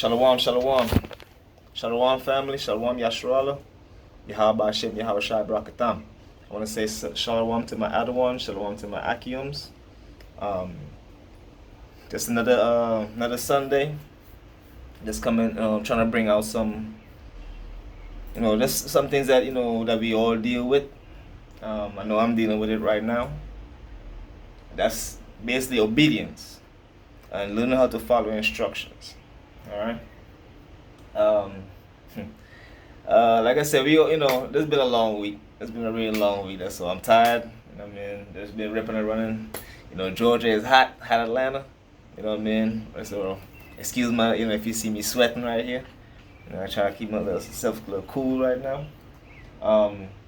Shalom, shalom. Shalom, family. Shalom, Yashrala. Yahweh Hashem, Yahweh Shai Barakatam. I want to say shalom to my Adawan, shalom to my Akiums. Just another Sunday. Just coming, trying to bring out some, just some things that, that we all deal with. I know I'm dealing with it right now. That's basically obedience and learning how to follow instructions. All right. Like I said, this has been a long week. It's been a really long week. That's all. I'm tired. There's been ripping and running. Georgia is hot Atlanta. You know what I mean? So, excuse my, if you see me sweating right here. I try to keep myself a little cool right now.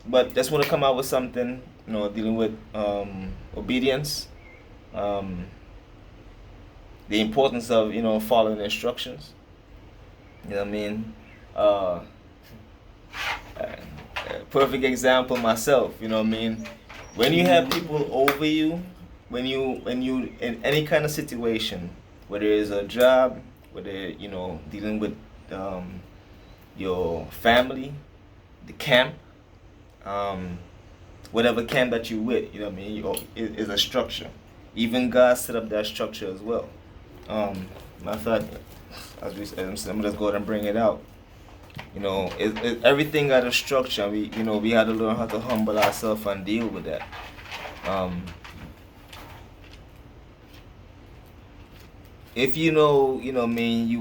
But just want to come out with something, dealing with obedience. The importance of, following instructions. You know what I mean? Perfect example myself, you know what I mean? When you have people over you, when you in any kind of situation, whether it's a job, whether dealing with your family, the camp, whatever camp that you with, you know what I mean? It is a structure. Even God set up that structure as well. Matter of fact, I'm just go ahead and bring it out. Everything got a structure. We had to learn how to humble ourselves and deal with that. If you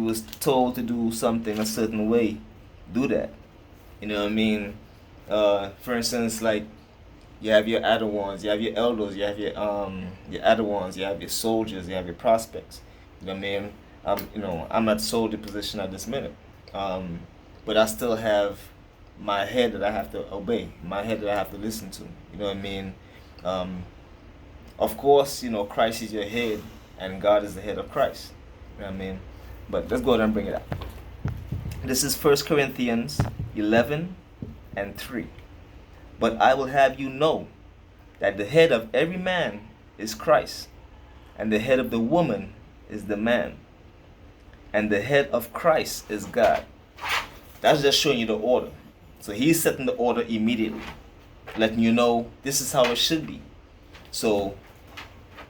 was told to do something a certain way, do that. You know what I mean? For instance, like you have your Adawans, you have your elders, you have your Adawans, you have your soldiers, you have your prospects. You know what I mean? I'm at soldier position at this minute. But I still have my head that I have to obey, my head that I have to listen to. You know what I mean? Of course, Christ is your head and God is the head of Christ. You know what I mean? But let's go ahead and bring it up. This is 1 Corinthians 11:3. But I will have you know that the head of every man is Christ, and the head of the woman is the man, and the head of Christ is God. That's just showing you the order. So he's setting the order immediately, letting you know this is how it should be. So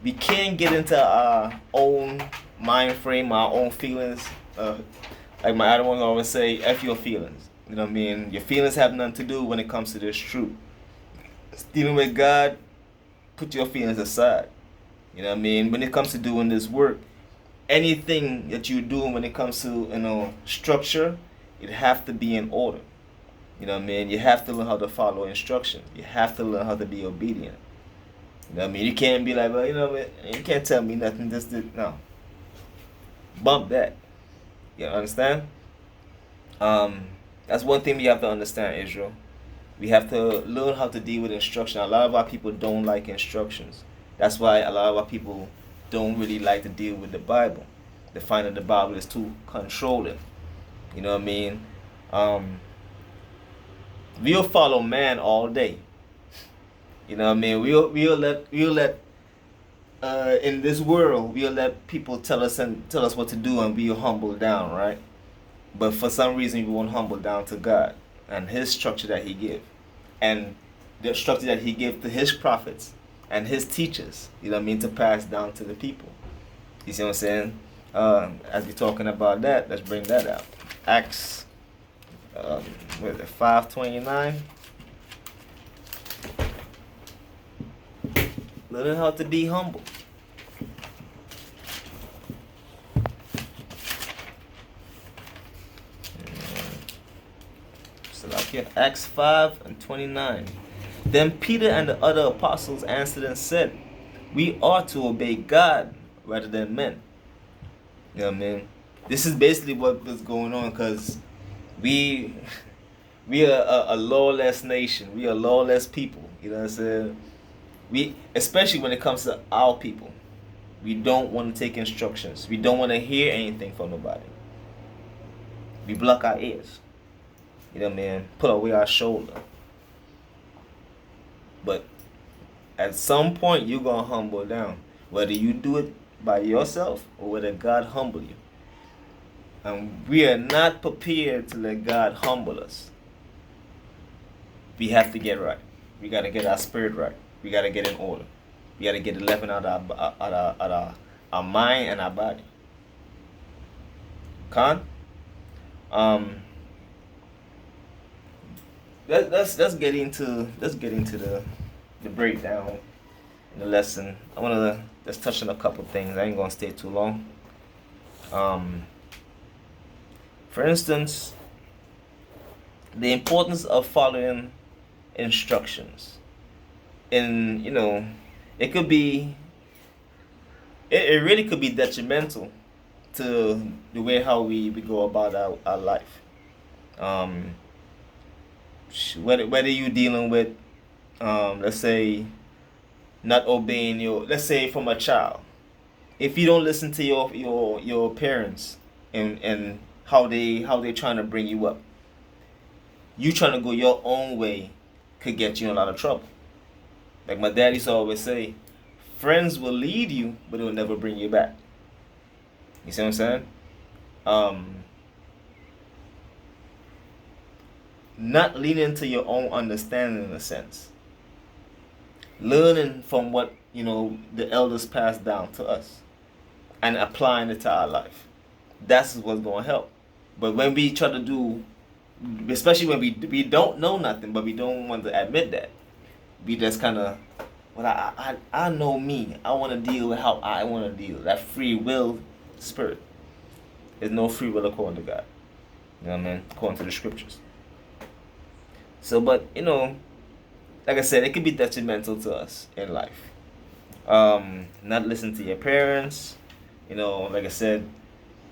we can't get into our own mind frame, our own feelings. Like my other one always say, F your feelings. You know what I mean? Your feelings have nothing to do when it comes to this truth. Dealing with God, put your feelings aside. You know what I mean? When it comes to doing this work, anything that you're doing when it comes to, structure, it have to be in order. You know what I mean? You have to learn how to follow instructions. You have to learn how to be obedient. You know what I mean? You can't be like, well, you can't tell me nothing. No. Bump that. You understand? That's one thing we have to understand, Israel. We have to learn how to deal with instruction. A lot of our people don't like instructions. That's why a lot of our people don't really like to deal with the Bible. They find that the Bible is too controlling. You know what I mean? We'll follow man all day. You know what I mean? We'll let in this world we'll let people tell us what to do, and we'll humble down, right? But for some reason we won't humble down to God and His structure that He give, and the structure that He gave to His prophets and His teachers. You know what I mean? To pass down to the people. You see what I'm saying? As we're talking about that, let's bring that out. Acts 5:29. Learning how to be humble. So like here, Acts 5:29. Then Peter and the other apostles answered and said, we ought to obey God rather than men. You know what I mean? This is basically what was going on, because we are a lawless nation. We are lawless people. You know what I'm saying? We, especially when it comes to our people, we don't want to take instructions. We don't want to hear anything from nobody. We block our ears. You know what I mean? Put away our shoulder. But at some point, you're going to humble down. Whether you do it by yourself or whether God humble you. and we are not prepared to let God humble us, we have to get right. We got to get our spirit right. We got to get in order. We got to get the leaven out of our mind and our body. Con? Let's get into the breakdown in the lesson. I want to just touch on a couple things. I ain't gonna stay too long. For instance, the importance of following instructions. And it could be, it really could be detrimental to the way how we go about our life. Whether you're dealing with, let's say, not obeying let's say from a child, if you don't listen to your parents and how they trying to bring you up, you trying to go your own way could get you in a lot of trouble. Like my dad used to always say, friends will lead you, but it will never bring you back. You see what I'm saying? Not leaning to your own understanding in a sense. Learning from what, the elders passed down to us and applying it to our life. That's what's going to help. But when we try to do, especially when we don't know nothing, but we don't want to admit that, we just kind of, well, I know me. I want to deal with how I want to deal. That free will spirit. There's no free will according to God. You know what I mean? According to the scriptures. So, but, like I said, it could be detrimental to us in life. Not listening to your parents, like I said,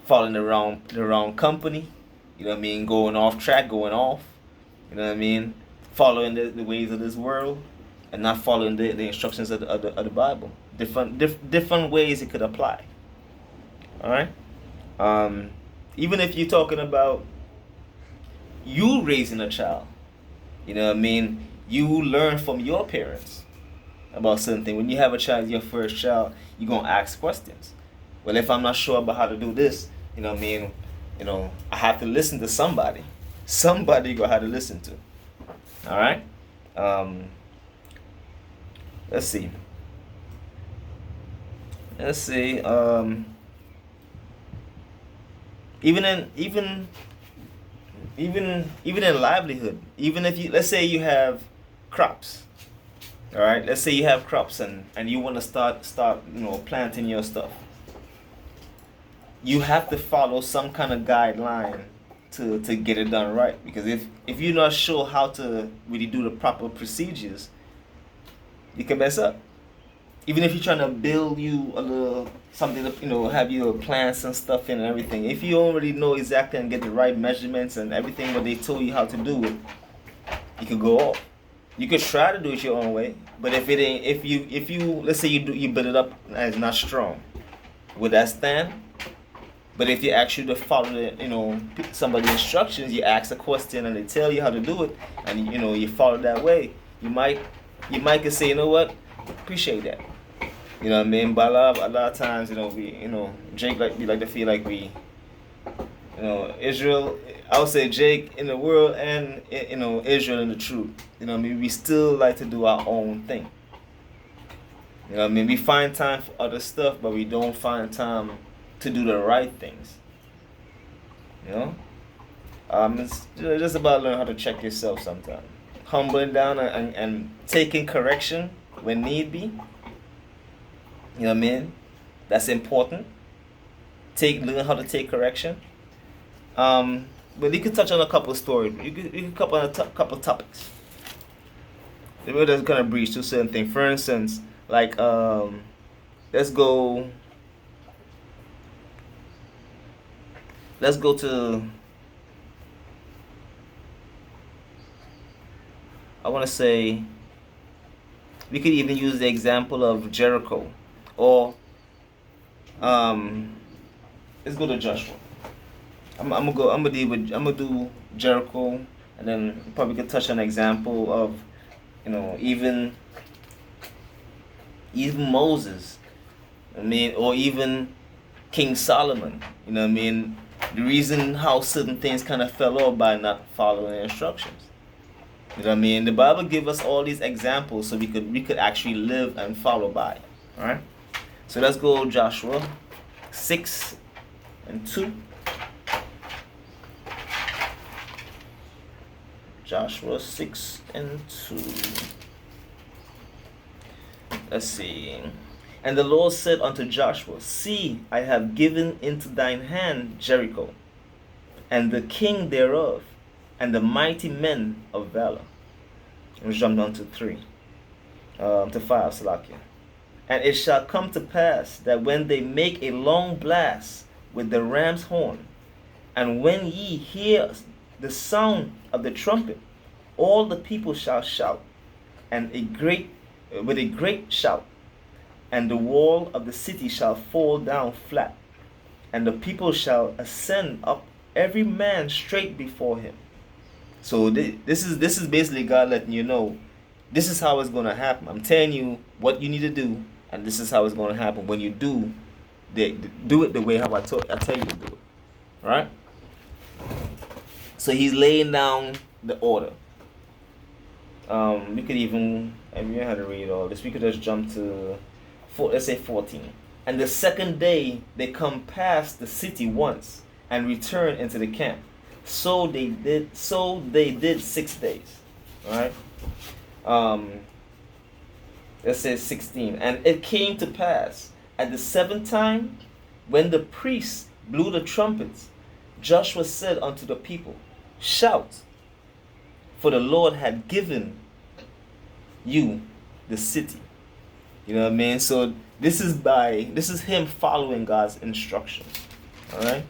following the wrong company, going off track, going off, following the ways of this world, and not following the instructions of the Bible. Different ways it could apply. All right. Even if you're talking about you raising a child, you learn from your parents about certain things. When you have a child, your first child, you're going to ask questions. Well, if I'm not sure about how to do this, I have to listen to somebody. Somebody you going to have to listen to. All right? Let's see. Even in livelihood, even if let's say you have crops, all right, let's say you have crops and you want to start planting your stuff, you have to follow some kind of guideline to get it done right. Because if you're not sure how to really do the proper procedures, you can mess up. Even if you're trying to build you a little something to, have your plants and stuff in and everything. If you don't really know exactly and get the right measurements and everything what they told you how to do it, you could go off. You could try to do it your own way, but if you let's say you build it up and it's not strong, would that stand? But if you actually to follow some of the instructions, you ask a question and they tell you how to do it, and you follow that way, you might could say, what, appreciate that. You know what I mean? But a lot of times, Jake we like to feel like we, Israel, I would say Jake in the world and, Israel in the truth. We still like to do our own thing. We find time for other stuff, but we don't find time to do the right things. It's just about learning how to check yourself sometimes. Humbling down and taking correction when need be. You know what I mean? That's important. Learn how to take correction. But you could touch on a couple of stories. You could couple on a couple of topics. The way that's gonna breach to certain things. For instance, like let's go to, I want to say, we could even use the example of Jericho, or let's go to Joshua. I'm gonna do Jericho, and then probably could touch on an example of, even Moses. Or even King Solomon. The reason how certain things kind of fell off by not following the instructions. You know what I mean? The Bible gives us all these examples so we could actually live and follow by. Alright? So let's go Joshua 6:2. Joshua 6:2. Let's see. And the Lord said unto Joshua, See, I have given into thine hand Jericho, and the king thereof, and the mighty men of valor. Let's jump down to 5, Salakia. And it shall come to pass that when they make a long blast with the ram's horn, and when ye hear the sound of the trumpet, all the people shall shout, and with a great shout, and the wall of the city shall fall down flat, and the people shall ascend up, every man straight before him. So this is basically God letting you know, this is how it's going to happen. I'm telling you what you need to do, and this is how it's going to happen. When you do it the way how I tell you to do it. All right? So he's laying down the order. We could even, and we don't have to read all this. We could just jump to, let's say 14. And the second day they come past the city once and return into the camp. So they did 6 days. All right. Let's say 16. And it came to pass at the 7th time, when the priests blew the trumpets, Joshua said unto the people, Shout, for the Lord had given you the city. You know what I mean? So this is him following God's instructions. All right.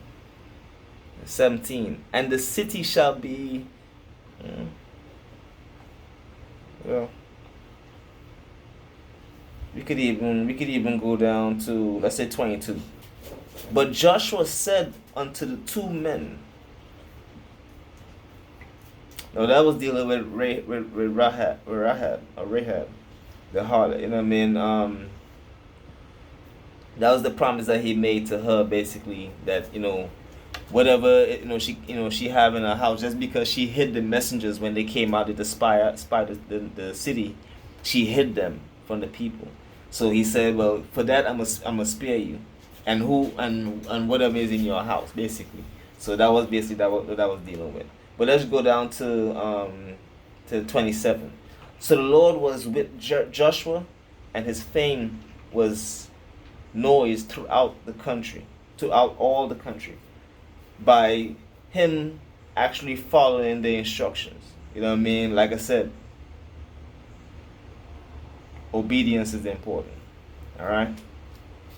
17. And the city shall be, well, we could even go down to, let's say 22. But Joshua said unto the 2 men. No, that was dealing with Rahab, the harlot. You know what I mean? That was the promise that he made to her, basically, that whatever she have in her house, just because she hid the messengers when they came out to spy the city, she hid them from the people. So he said, well, for that I'm gonna spare you, and whatever is in your house, basically. So that was basically that was dealing with. But let's go down to 27. So the Lord was with Joshua, and his fame was noised throughout all the country, by him actually following the instructions. You know what I mean? Like I said, obedience is important. All right,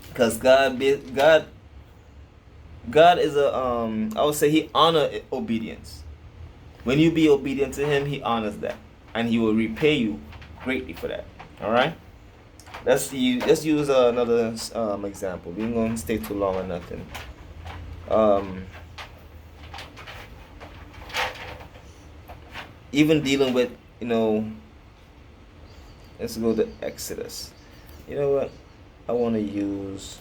because God is I would say he honor obedience. When you be obedient to him, he honors that, and he will repay you greatly for that. All right. Let's use another example. We ain't gonna stay too long or nothing. Even dealing with, let's go to Exodus. You know what? I want to use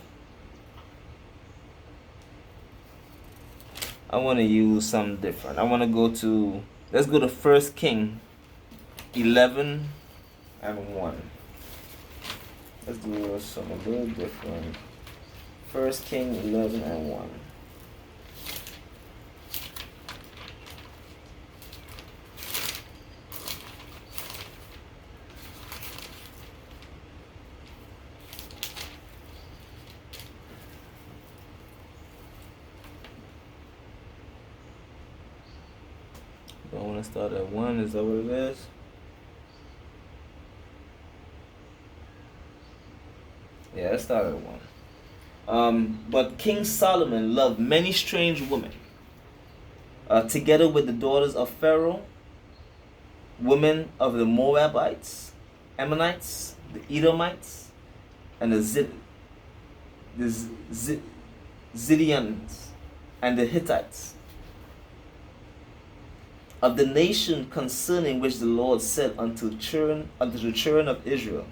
something different. Let's go to 1 King 11:1. Let's do something a little different. 1 King 11:1. I want to start at 1. Is that what it is? Yeah, let's start at 1. But King Solomon loved many strange women, together with the daughters of Pharaoh, women of the Moabites, Ammonites, the Edomites, and the Zidonians, and the Hittites, of the nation concerning which the Lord said unto the children of Israel,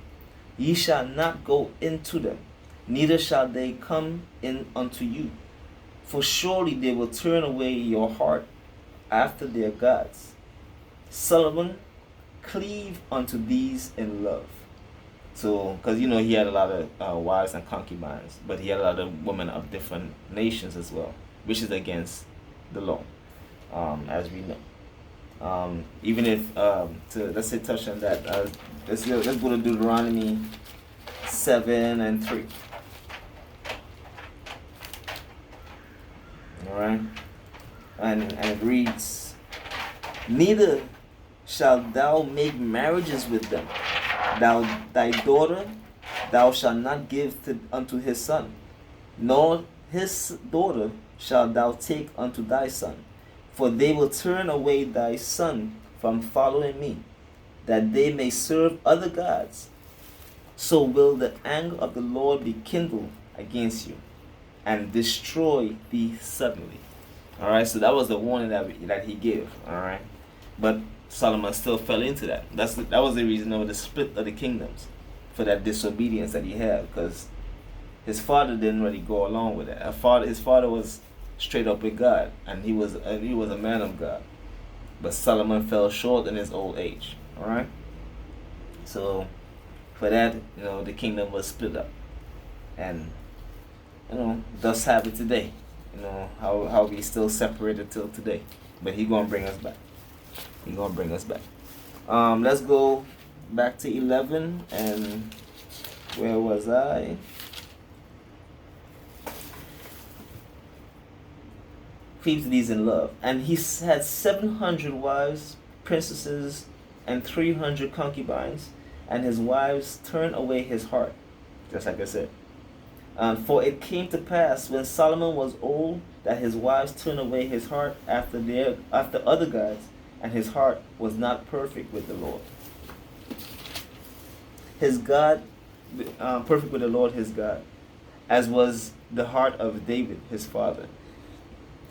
Ye shall not go into them, neither shall they come in unto you. For surely they will turn away your heart after their gods. Solomon, cleave unto these in love. So, because he had a lot of wives and concubines, but he had a lot of women of different nations as well, which is against the law, as we know. Even if let's say touch on that, let's go to Deuteronomy 7:3. All right, and it reads, neither shalt thou make marriages with them. Thy daughter thou shalt not give unto his son, nor his daughter shalt thou take unto thy son, for they will turn away thy son from following me, that they may serve other gods. So will the anger of the Lord be kindled against you, and destroy thee suddenly. All right, so that was the warning that he gave. All right, but Solomon still fell into that. That was the reason of the split of the kingdoms, for that disobedience that he had, because his father didn't really go along with it. His father was straight up with God, and he was a man of God, but Solomon fell short in his old age. All right, so for that, the kingdom was split up, and thus have it today. How we still separated till today, but he gonna bring us back. He's gonna bring us back. Let's go back to 11, and where was I? Cleave to these in love, and he had 700 wives, princesses, and 300 concubines, and his wives turned away his heart, just like I said. For it came to pass when Solomon was old that his wives turned away his heart after other gods, and his heart was not perfect with the Lord. His God, perfect with the Lord his God, as was the heart of David his father.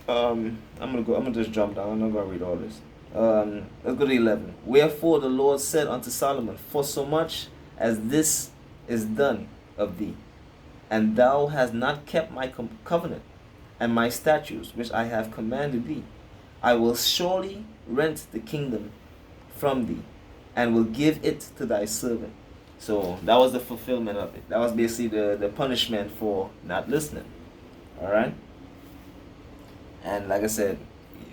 I'm gonna just jump down. I'm not gonna read all this. Let's go to 11. Wherefore the Lord said unto Solomon, for so much as this is done of thee, and thou hast not kept my covenant and my statutes which I have commanded thee, I will surely rent the kingdom from thee, and will give it to thy servant. So that was the fulfillment of it. That was basically the punishment for not listening. All right. And like I said,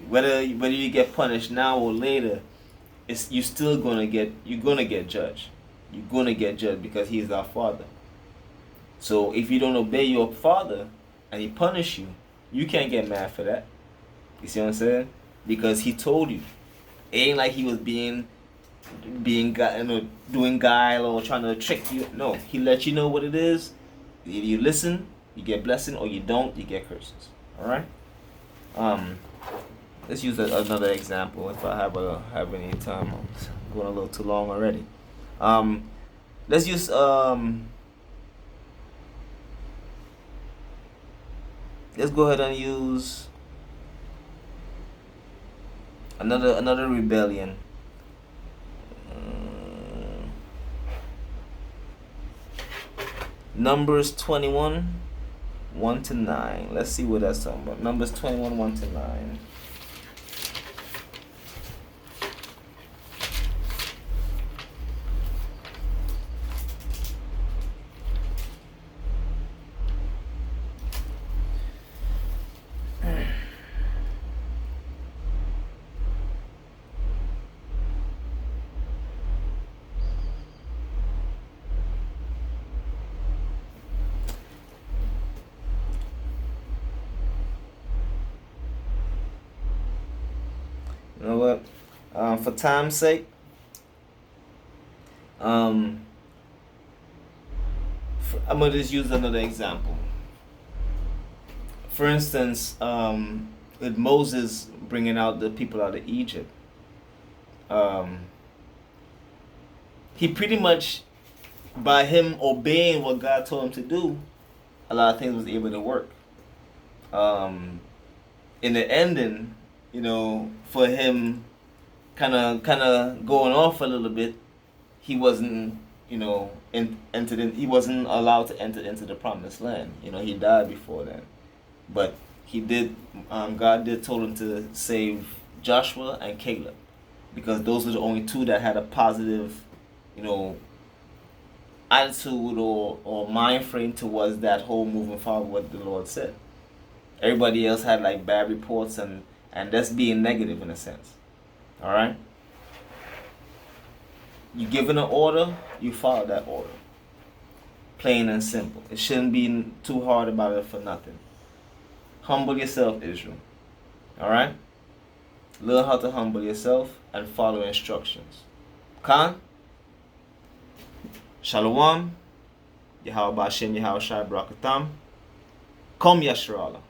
whether you get punished now or later, you're gonna get judged. You're gonna get judged because He is our Father. So if you don't obey your Father and He punish you, you can't get mad for that. You see what I'm saying? Because He told you. It ain't like He was doing guile or trying to trick you. No, He let you know what it is. Either you listen, you get blessing, or you don't, you get curses. All right. Let's use another example. If I have any time, I'm going a little too long already. Let's use let's go ahead and use another rebellion. Numbers 21, 1-9. Let's see what that's talking about. Numbers 21, 1-9. You know what? For time's sake, I'm gonna just use another example. For instance, with Moses bringing out the people out of Egypt, he pretty much, by him obeying what God told him to do, a lot of things was able to work. In the ending, for him kind of going off a little bit, he wasn't, he wasn't allowed to enter into the promised land. He died before then. But God did told him to save Joshua and Caleb, because those were the only two that had a positive, you know, attitude or mind frame towards that whole moving forward what the Lord said. Everybody else had like bad reports, and that's being negative in a sense. All right. You given an order, you follow that order. Plain and simple. It shouldn't be too hard about it for nothing. Humble yourself, Israel. All right. Learn how to humble yourself and follow instructions. Khan. Shalom. Yahweh Bashem Yahweh Shai Barakatam. Kom Yashrala.